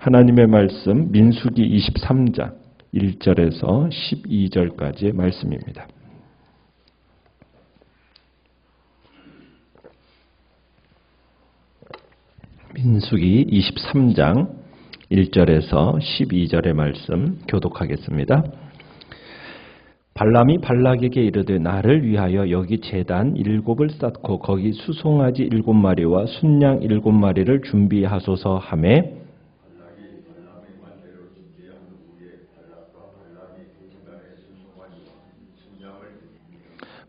하나님의 말씀 민수기 23장 1절에서 12절까지의 말씀입니다. 민수기 23장 1절에서 12절의 말씀 교독하겠습니다. 발람이 발락에게 이르되 나를 위하여 여기 제단 7을 쌓고 거기 수송아지 7마리와 순양 7마리를 준비하소서 하매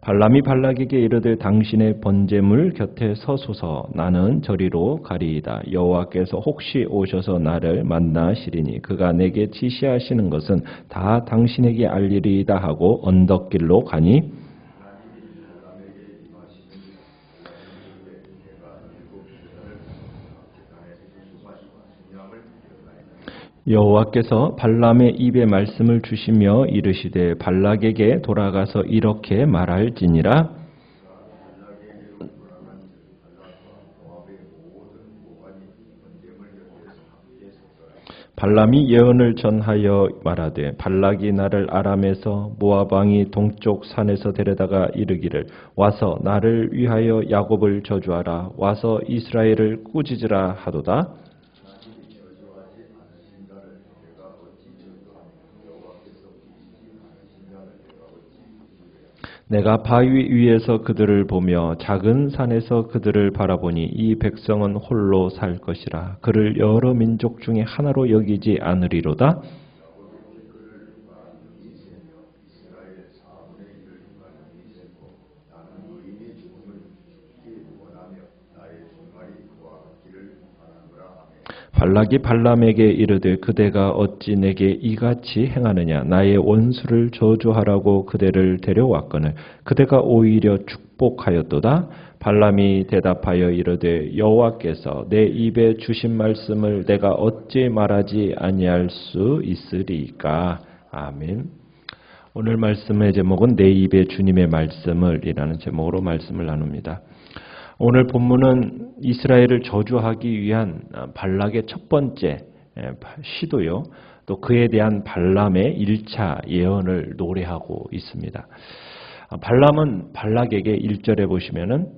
발람이 발락에게 이르되 당신의 번제물 곁에 서소서 나는 저리로 가리이다. 여호와께서 혹시 오셔서 나를 만나시리니 그가 내게 지시하시는 것은 다 당신에게 알리리이다 하고 언덕길로 가니 여호와께서 발람의 입에 말씀을 주시며 이르시되 발락에게 돌아가서 이렇게 말할지니라 발람이 예언을 전하여 말하되 발락이 나를 아람에서 모압 왕이 동쪽 산에서 데려다가 이르기를 와서 나를 위하여 야곱을 저주하라 와서 이스라엘을 꾸짖으라 하도다. 내가 바위 위에서 그들을 보며 작은 산에서 그들을 바라보니 이 백성은 홀로 살 것이라. 그를 여러 민족 중에 하나로 여기지 않으리로다. 발락이 발람에게 이르되 그대가 어찌 내게 이같이 행하느냐 나의 원수를 저주하라고 그대를 데려왔거늘 그대가 오히려 축복하였도다. 발람이 대답하여 이르되 여호와께서 내 입에 주신 말씀을 내가 어찌 말하지 아니할 수 있으리까. 아멘. 오늘 말씀의 제목은 내 입에 주님의 말씀을 이라는 제목으로 말씀을 나눕니다. 오늘 본문은 이스라엘을 저주하기 위한 발락의 첫 번째 시도요. 또 그에 대한 발람의 1차 예언을 노래하고 있습니다. 발람은 발락에게 1절에 보시면은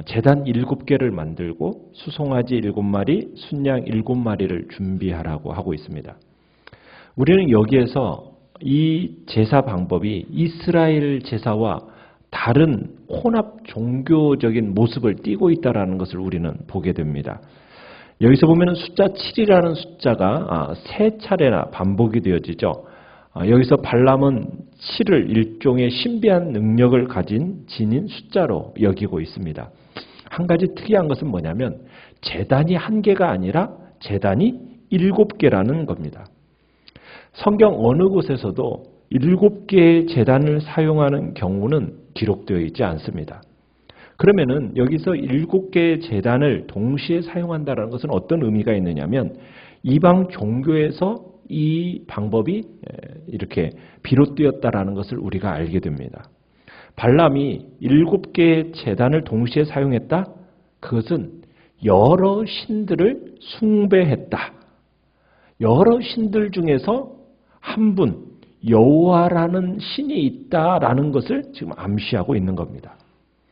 제단 7개를 만들고 수송아지 7마리, 순양 7마리를 준비하라고 하고 있습니다. 우리는 여기에서 이 제사 방법이 이스라엘 제사와 다른 혼합 종교적인 모습을 띠고 있다는 것을 우리는 보게 됩니다. 여기서 보면 숫자 7이라는 숫자가 세 차례나 반복이 되어지죠. 여기서 발람은 7을 일종의 신비한 능력을 가진 진인 숫자로 여기고 있습니다. 한 가지 특이한 것은 뭐냐면 제단이 1개가 아니라 제단이 7개라는 겁니다. 성경 어느 곳에서도 7개의 제단을 사용하는 경우는 기록되어 있지 않습니다. 그러면은 여기서 7개의 제단을 동시에 사용한다는 것은 어떤 의미가 있느냐면 이방 종교에서 이 방법이 이렇게 비롯되었다라는 것을 우리가 알게 됩니다. 발람이 7개의 제단을 동시에 사용했다? 그것은 여러 신들을 숭배했다. 여러 신들 중에서 한 분, 여호와라는 신이 있다라는 것을 지금 암시하고 있는 겁니다.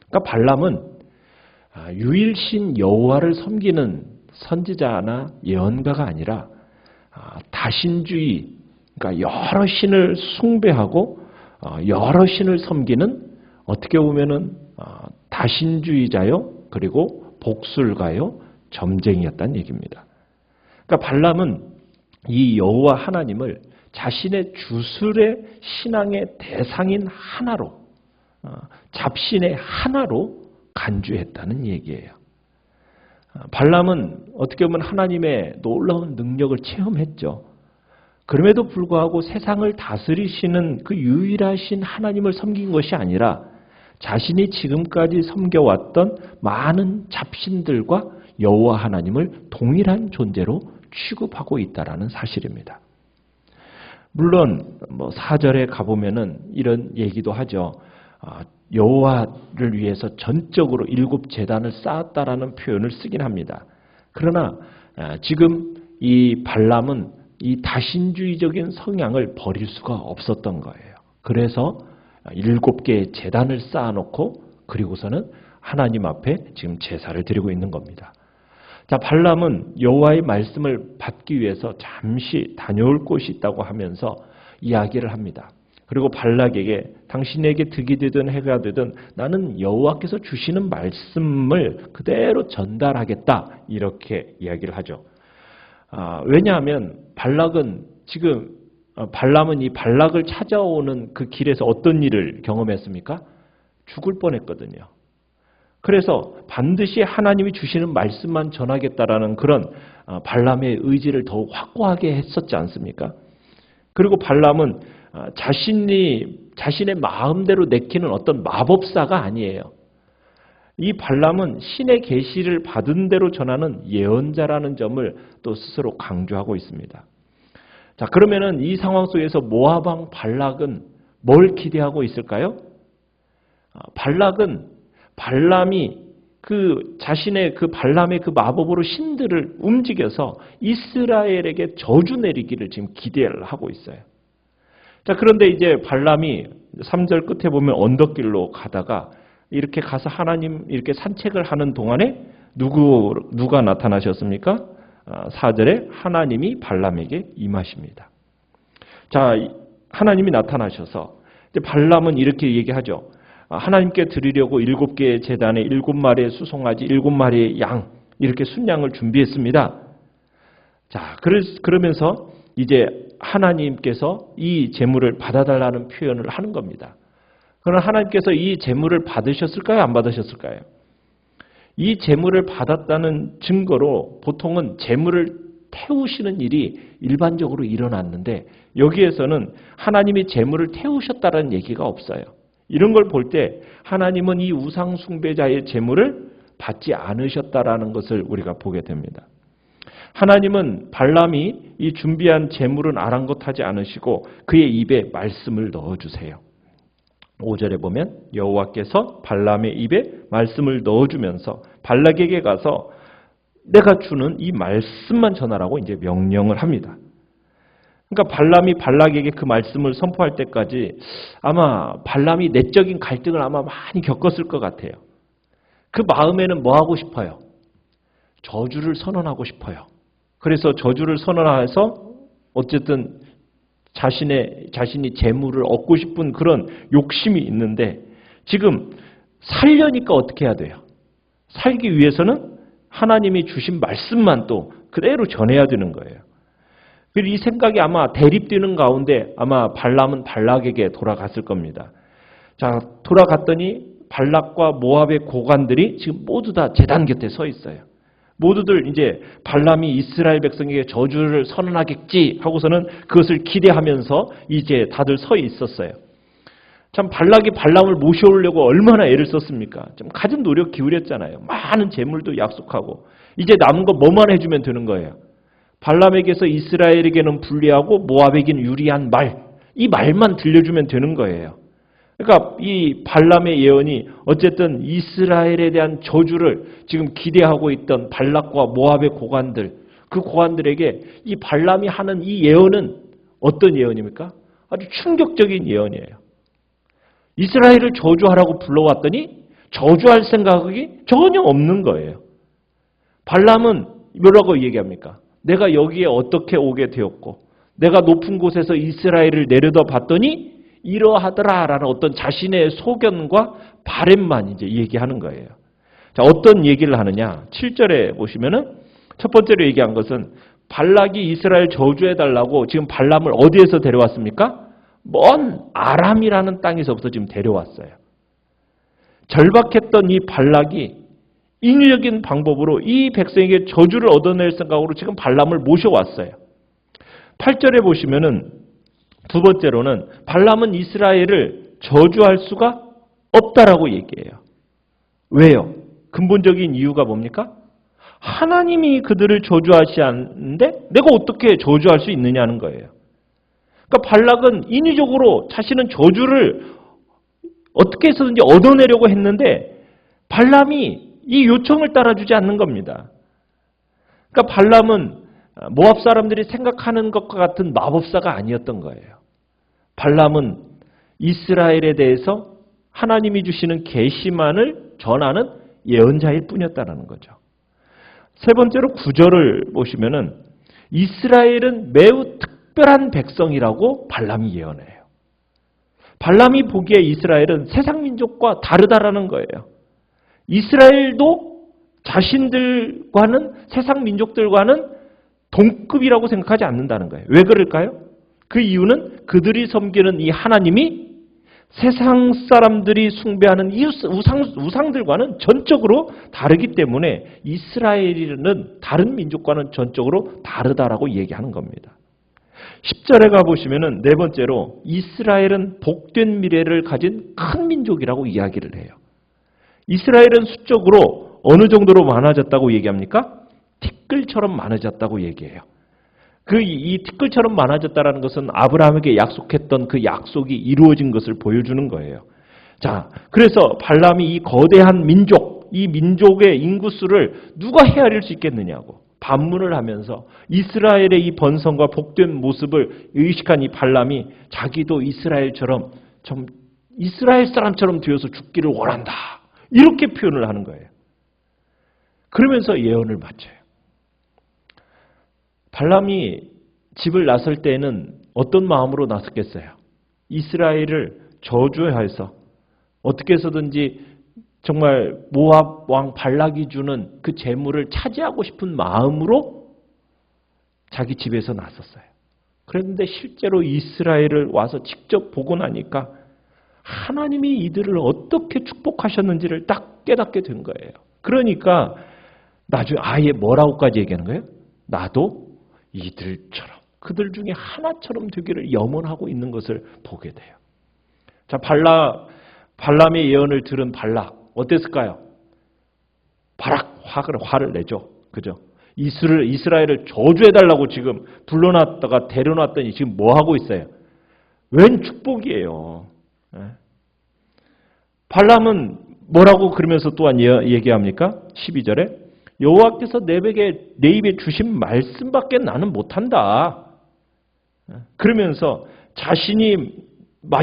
그러니까 발람은 유일신 여호와를 섬기는 선지자나 예언가가 아니라 다신주의, 그러니까 여러 신을 숭배하고 여러 신을 섬기는 어떻게 보면은 다신주의자요, 그리고 복술가요, 점쟁이였다는 얘기입니다. 그러니까 발람은 이 여호와 하나님을 자신의 주술의 신앙의 대상인 하나로, 잡신의 하나로 간주했다는 얘기예요. 발람은 어떻게 보면 하나님의 놀라운 능력을 체험했죠. 그럼에도 불구하고 세상을 다스리시는 그 유일하신 하나님을 섬긴 것이 아니라 자신이 지금까지 섬겨왔던 많은 잡신들과 여호와 하나님을 동일한 존재로 취급하고 있다는 사실입니다. 물론 4절에 가보면은 이런 얘기도 하죠. 여호와를 위해서 전적으로 7 제단을 쌓았다라는 표현을 쓰긴 합니다. 그러나 지금 이 발람은 이 다신주의적인 성향을 버릴 수가 없었던 거예요. 그래서 7개의 제단을 쌓아놓고 그리고서는 하나님 앞에 지금 제사를 드리고 있는 겁니다. 자, 발람은 여호와의 말씀을 받기 위해서 잠시 다녀올 곳이 있다고 하면서 이야기를 합니다. 그리고 발락에게 당신에게 득이 되든 해가 되든 나는 여호와께서 주시는 말씀을 그대로 전달하겠다 이렇게 이야기를 하죠. 왜냐하면 발락은 지금 발람은 이 발락을 찾아오는 그 길에서 어떤 일을 경험했습니까? 죽을 뻔했거든요. 그래서 반드시 하나님이 주시는 말씀만 전하겠다라는 그런 발람의 의지를 더욱 확고하게 했었지 않습니까? 그리고 발람은 자신의 마음대로 내키는 어떤 마법사가 아니에요. 이 발람은 신의 계시를 받은 대로 전하는 예언자라는 점을 또 스스로 강조하고 있습니다. 자, 그러면은 이 상황 속에서 모압 왕 발락은 뭘 기대하고 있을까요? 발락은 발람이 자신의 발람의 그 마법으로 신들을 움직여서 이스라엘에게 저주 내리기를 지금 기대를 하고 있어요. 자, 그런데 이제 발람이 3절 끝에 보면 언덕길로 가다가 이렇게 가서 하나님 이렇게 산책을 하는 동안에 누가 나타나셨습니까? 4절에 하나님이 발람에게 임하십니다. 자, 하나님이 나타나셔서 이제 발람은 이렇게 얘기하죠. 하나님께 드리려고 7개의 제단에 7마리의 수송아지, 7마리의 양 이렇게 순양을 준비했습니다. 자, 그러면서 이제 하나님께서 이 제물을 받아달라는 표현을 하는 겁니다. 그러나 하나님께서 이 제물을 받으셨을까요? 안 받으셨을까요? 이 제물을 받았다는 증거로 보통은 제물을 태우시는 일이 일반적으로 일어났는데 여기에서는 하나님이 제물을 태우셨다는 얘기가 없어요. 이런 걸 볼 때 하나님은 이 우상 숭배자의 제물을 받지 않으셨다라는 것을 우리가 보게 됩니다. 하나님은 발람이 이 준비한 제물은 아랑곳하지 않으시고 그의 입에 말씀을 넣어주세요. 5절에 보면 여호와께서 발람의 입에 말씀을 넣어주면서 발락에게 가서 내가 주는 이 말씀만 전하라고 이제 명령을 합니다. 그러니까 발람이 발락에게 그 말씀을 선포할 때까지 아마 발람이 내적인 갈등을 아마 많이 겪었을 것 같아요. 그 마음에는 뭐 하고 싶어요? 저주를 선언하고 싶어요. 그래서 저주를 선언해서 어쨌든 자신이 재물을 얻고 싶은 그런 욕심이 있는데 지금 살려니까 어떻게 해야 돼요? 살기 위해서는 하나님이 주신 말씀만 또 그대로 전해야 되는 거예요. 이 생각이 아마 대립되는 가운데 아마 발람은 발락에게 돌아갔을 겁니다. 자, 돌아갔더니 발락과 모압의 고관들이 지금 모두 다 제단 곁에 서 있어요. 모두들 이제 발람이 이스라엘 백성에게 저주를 선언하겠지 하고서는 그것을 기대하면서 이제 다들 서 있었어요. 참 발락이 발람을 모셔오려고 얼마나 애를 썼습니까? 좀 가진 노력 기울였잖아요. 많은 재물도 약속하고 이제 남은 거 뭐만 해주면 되는 거예요. 발람에게서 이스라엘에게는 불리하고 모압에게는 유리한 말, 이 말만 들려주면 되는 거예요. 그러니까 이 발람의 예언이 어쨌든 이스라엘에 대한 저주를 지금 기대하고 있던 발락과 모압의 고관들, 그 고관들에게 이 발람이 하는 이 예언은 어떤 예언입니까? 아주 충격적인 예언이에요. 이스라엘을 저주하라고 불러왔더니 저주할 생각이 전혀 없는 거예요. 발람은 뭐라고 얘기합니까? 내가 여기에 어떻게 오게 되었고 내가 높은 곳에서 이스라엘을 내려다 봤더니 이러하더라라는 어떤 자신의 소견과 바램만 이제 얘기하는 거예요. 자, 어떤 얘기를 하느냐? 7절에 보시면은 첫 번째로 얘기한 것은 발락이 이스라엘 저주해달라고 지금 발람을 어디에서 데려왔습니까? 먼 아람이라는 땅에서부터 지금 데려왔어요. 절박했던 이 발락이 인위적인 방법으로 이 백성에게 저주를 얻어낼 생각으로 지금 발람을 모셔왔어요. 8절에 보시면은 두 번째로는 발람은 이스라엘을 저주할 수가 없다라고 얘기해요. 왜요? 근본적인 이유가 뭡니까? 하나님이 그들을 저주하지 않는데 내가 어떻게 저주할 수 있느냐는 거예요. 그러니까 발락은 인위적으로 자신은 저주를 어떻게 해서든지 얻어내려고 했는데 발람이 이 요청을 따라주지 않는 겁니다. 그러니까 발람은 모압 사람들이 생각하는 것과 같은 마법사가 아니었던 거예요. 발람은 이스라엘에 대해서 하나님이 주시는 계시만을 전하는 예언자일 뿐이었다는 거죠. 세 번째로 9절을 보시면은 이스라엘은 매우 특별한 백성이라고 발람이 예언해요. 발람이 보기에 이스라엘은 세상 민족과 다르다라는 거예요. 이스라엘도 자신들과는 세상 민족들과는 동급이라고 생각하지 않는다는 거예요. 왜 그럴까요? 그 이유는 그들이 섬기는 이 하나님이 세상 사람들이 숭배하는 이 우상들과는 전적으로 다르기 때문에 이스라엘은 다른 민족과는 전적으로 다르다라고 얘기하는 겁니다. 10절에 가보시면은 네 번째로 이스라엘은 복된 미래를 가진 큰 민족이라고 이야기를 해요. 이스라엘은 수적으로 어느 정도로 많아졌다고 얘기합니까? 티끌처럼 많아졌다고 얘기해요. 이 티끌처럼 많아졌다는 것은 아브라함에게 약속했던 그 약속이 이루어진 것을 보여주는 거예요. 자, 그래서 발람이 이 거대한 민족, 이 민족의 인구수를 누가 헤아릴 수 있겠느냐고 반문을 하면서 이스라엘의 이 번성과 복된 모습을 의식한 이 발람이 자기도 이스라엘처럼 좀 이스라엘 사람처럼 되어서 죽기를 원한다. 이렇게 표현을 하는 거예요. 그러면서 예언을 마쳐요. 발람이 집을 나설 때에는 어떤 마음으로 나섰겠어요? 이스라엘을 저주해서 어떻게 해서든지 정말 모압 왕 발락이 주는 그 재물을 차지하고 싶은 마음으로 자기 집에서 나섰어요. 그런데 실제로 이스라엘을 와서 직접 보고 나니까 하나님이 이들을 어떻게 축복하셨는지를 딱 깨닫게 된 거예요. 그러니까 나중에 아예 뭐라고까지 얘기하는 거예요? 나도 이들처럼 그들 중에 하나처럼 되기를 염원하고 있는 것을 보게 돼요. 자, 발람의 예언을 들은 발락 어땠을까요? 바락 화를 내죠. 그죠? 이스라엘을 저주해달라고 지금 불러놨다가 데려놨더니 지금 뭐 하고 있어요? 웬 축복이에요. 발람은 뭐라고 그러면서 또한 얘기합니까? 12절에 여호와께서 내 입에 주신 말씀밖에 나는 못한다. 그러면서 자신이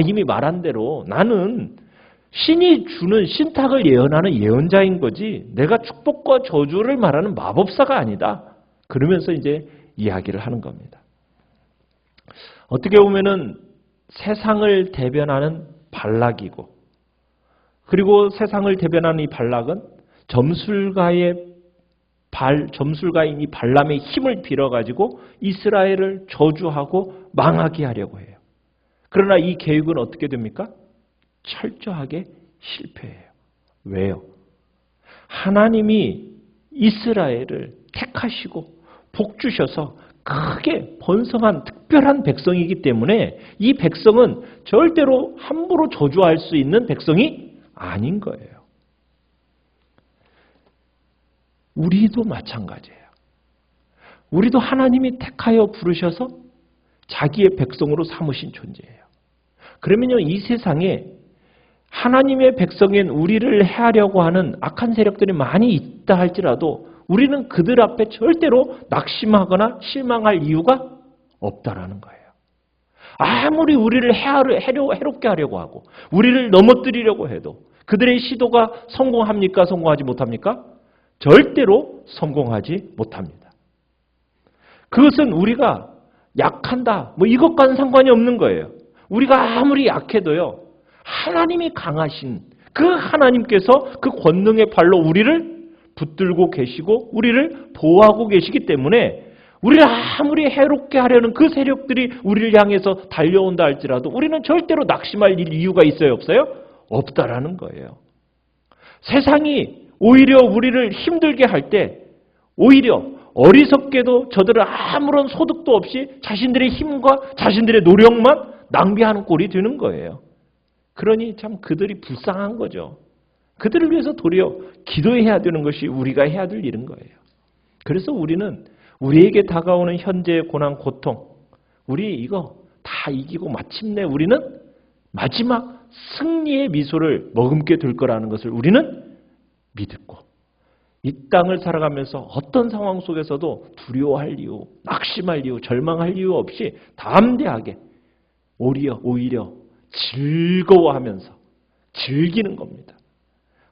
이미 말한 대로 나는 신이 주는 신탁을 예언하는 예언자인 거지 내가 축복과 저주를 말하는 마법사가 아니다. 그러면서 이제 이야기를 하는 겁니다. 어떻게 보면은 세상을 대변하는 발락이고 그리고 세상을 대변하는 이 발락은 점술가인 이 발람의 힘을 빌어가지고 이스라엘을 저주하고 망하게 하려고 해요. 그러나 이 계획은 어떻게 됩니까? 철저하게 실패해요. 왜요? 하나님이 이스라엘을 택하시고 복 주셔서 크게 번성한 특별한 백성이기 때문에 이 백성은 절대로 함부로 저주할 수 있는 백성이 아닌 거예요. 우리도 마찬가지예요. 우리도 하나님이 택하여 부르셔서 자기의 백성으로 삼으신 존재예요. 그러면요, 이 세상에 하나님의 백성인 우리를 해하려고 하는 악한 세력들이 많이 있다 할지라도 우리는 그들 앞에 절대로 낙심하거나 실망할 이유가 없다라는 거예요. 아무리 우리를 해롭게 하려고 하고 우리를 넘어뜨리려고 해도 그들의 시도가 성공합니까? 성공하지 못합니까? 절대로 성공하지 못합니다. 그것은 우리가 약한다, 이것과는 상관이 없는 거예요. 우리가 아무리 약해도요, 하나님이 강하신 그 하나님께서 그 권능의 발로 우리를 붙들고 계시고 우리를 보호하고 계시기 때문에 우리를 아무리 해롭게 하려는 그 세력들이 우리를 향해서 달려온다 할지라도 우리는 절대로 낙심할 이유가 있어요? 없어요? 없다라는 거예요. 세상이 오히려 우리를 힘들게 할 때 오히려 어리석게도 저들은 아무런 소득도 없이 자신들의 힘과 자신들의 노력만 낭비하는 꼴이 되는 거예요. 그러니 참 그들이 불쌍한 거죠. 그들을 위해서 도리어 기도해야 되는 것이 우리가 해야 될 일인 거예요. 그래서 우리는 우리에게 다가오는 현재의 고난, 고통, 우리 이거 다 이기고 마침내 우리는 마지막 승리의 미소를 머금게 될 거라는 것을 우리는 믿고 이 땅을 살아가면서 어떤 상황 속에서도 두려워할 이유, 낙심할 이유, 절망할 이유 없이 담대하게 오히려 즐거워하면서 즐기는 겁니다.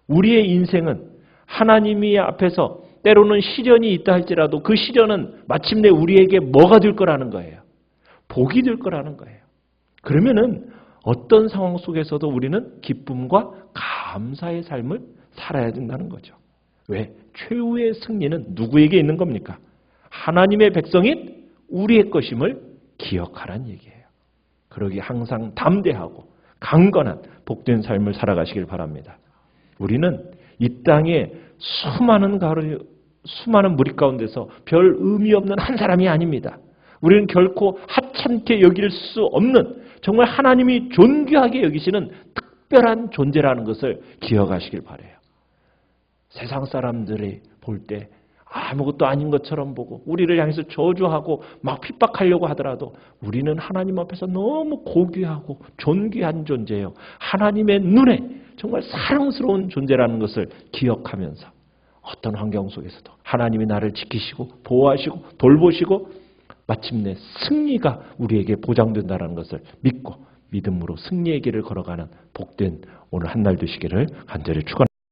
우리의 인생은 하나님이 앞에서 때로는 시련이 있다 할지라도 그 시련은 마침내 우리에게 뭐가 될 거라는 거예요. 복이 될 거라는 거예요. 그러면은 어떤 상황 속에서도 우리는 기쁨과 감사의 삶을 살아야 된다는 거죠. 왜? 최후의 승리는 누구에게 있는 겁니까? 하나님의 백성인 우리의 것임을 기억하라는 얘기예요. 그러기 항상 담대하고 강건한 복된 삶을 살아가시길 바랍니다. 우리는 이 땅에 수많은 무리 가운데서 별 의미 없는 한 사람이 아닙니다. 우리는 결코 하찮게 여길 수 없는 정말 하나님이 존귀하게 여기시는 특별한 존재라는 것을 기억하시길 바라요. 세상 사람들이 볼 때 아무것도 아닌 것처럼 보고 우리를 향해서 저주하고 막 핍박하려고 하더라도 우리는 하나님 앞에서 너무 고귀하고 존귀한 존재예요. 하나님의 눈에 정말 사랑스러운 존재라는 것을 기억하면서 어떤 환경 속에서도 하나님이 나를 지키시고 보호하시고 돌보시고 마침내 승리가 우리에게 보장된다는 것을 믿고 믿음으로 승리의 길을 걸어가는 복된 오늘 한 날 되시기를 간절히 축원합니다.